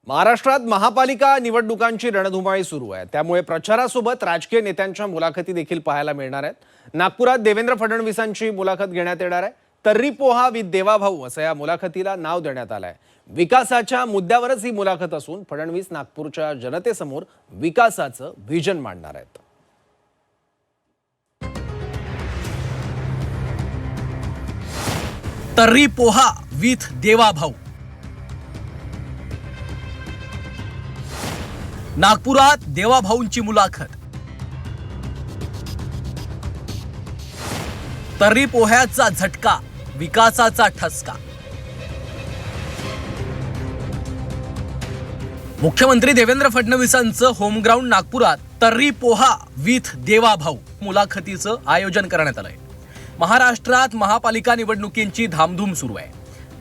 महाराष्ट्रात महापालिका निवडणुकांची रणधुमाळी सुरू आहे। त्यामुळे प्रचारासोबत राजकीय नेत्यांच्या मुलाखती देखील पाहायला मिळणार आहेत। नागपुरात देवेंद्र फडणवीसांची मुलाखत घेण्यात येणार आहे। तर्री पोहा विथ देवाभाऊ असं या मुलाखतीला नाव देण्यात आलंय। विकासाच्या मुद्द्यावरच ही मुलाखत असून फडणवीस नागपूरच्या जनतेसमोर विकासाचं व्हिजन मांडणार आहेत। तर्री पोहा विथ देवाभाऊ। नागपुरात देवाभाऊंची मुलाखत। तर्री पोह्याचा झटका, विकासाचा ठसका। मुख्यमंत्री देवेंद्र फडणवीसांचं होमग्राऊंड नागपुरात तर्री पोहा विथ देवाभाऊ मुलाखतीचं आयोजन करण्यात आलंय। महाराष्ट्रात महापालिका निवडणुकींची धामधूम सुरू आहे।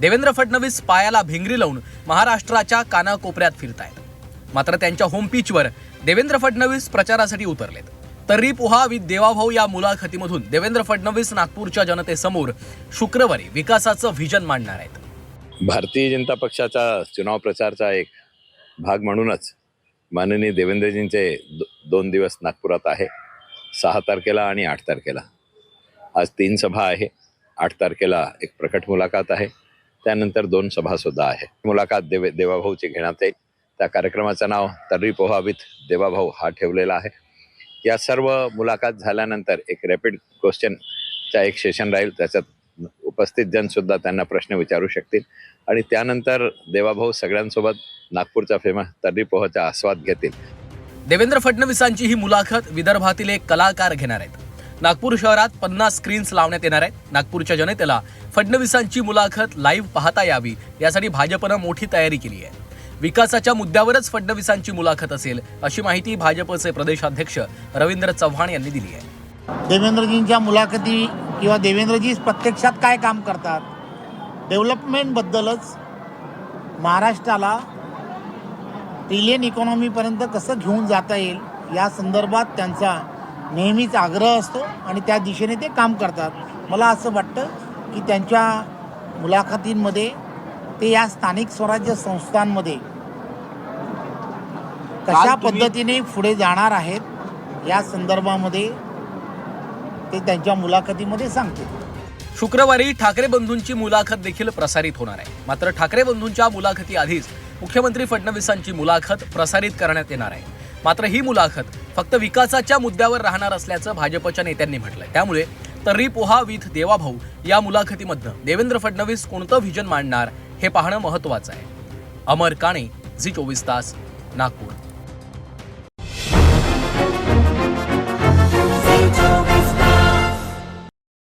देवेंद्र फडणवीस पायाला भिंगरी लावून महाराष्ट्राच्या कानाकोपऱ्यात फिरतायत। मात्र त्यांच्या होम पिचवर देवेंद्र फडणवीस प्रचारासाठी उतरलेत। तर्री पोहा विथ देवाभाऊ या मुलाखतीमधून देवेंद्र फडणवीस नागपूरच्या जनतेसमोर शुक्रवारी विकासाचं व्हिजन मांडणार आहेत। भारतीय जनता पक्षाचा चुनाव प्रचारचा एक भाग म्हणूनच माननीय देवेंद्रजींचे 2 दिवस नागपुरात आहे। 6 तारखेला आणि 8 तारखेला। आज 3 सभा आहे। 8 तारखेला एक प्रकट मुलाखत आहे। त्यानंतर 2 सभा सुद्धा आहे। मुलाखत देवाभाऊची घेण्यात येईल। त्या कार्यक्रमाचं नाव तर्री पोहा विथ देवाभाऊ हा ठेवलेला आहे। या सर्व मुलाखत झाल्यानंतर एक रॅपिड क्वेश्चनचा एक सेशन राहील। त्याच्यात उपस्थित जन सुद्धा त्यांना प्रश्न विचारू शकतील आणि त्यानंतर देवाभाऊ सगळ्यांसोबत नागपूरचा फेमस तर्री पोहाचा आस्वाद घेतील। देवेंद्र फडणवीसांची ही मुलाखत विदर्भातील एक कलाकार घेणार आहेत। नागपूर शहरात 50 स्क्रीन्स लावण्यात येणार आहेत। नागपूरच्या जनतेला फडणवीसांची मुलाखत लाईव्ह पाहता यावी यासाठी भाजपनं मोठी तयारी केली आहे। विकासाच्या मुद्द्यावरच फडणवीसांची मुलाखत असेल अशी माहिती भाजपचे प्रदेशाध्यक्ष रवींद्र चव्हाण यांनी दिली आहे। देवेंद्रजींच्या मुलाखती किंवा देवेंद्रजी प्रत्यक्षात काय काम करतात, डेव्हलपमेंटबद्दलच महाराष्ट्राला ट्रिलियन इकॉनॉमीपर्यंत कसं घेऊन जाता येईल या संदर्भात त्यांचा नेहमीच आग्रह असतो आणि त्या दिशेने ते काम करतात। मला असं वाटतं की त्यांच्या मुलाखतींमध्ये ते या स्थानिक स्वराज्य संस्थांमध्ये कशा पद्धतीने पुढे जाणार आहेत या संदर्भामध्ये ते त्यांच्या मुलाखतीमध्ये सांगतील। शुक्रवारी ठाकरे बंधूंची मुलाखत देखील प्रसारित होणार आहे। मात्र ठाकरे बंधूंच्या मुलाखती आधीच मुख्यमंत्री फडणवीसांची मुलाखत प्रसारित करण्यात येणार आहे। मात्र ही मुलाखत फक्त विकासाच्या मुद्द्यावर राहणार असल्याचं भाजपच्या नेत्यांनी म्हटलंय। त्यामुळे तर्री पोहा विथ देवाभाऊ या मुलाखतीमधनं देवेंद्र फडणवीस कोणतं व्हिजन मांडणार हे पाहणं महत्त्वाचं आहे। अमर काणे, झी 24 तास, नागपूर।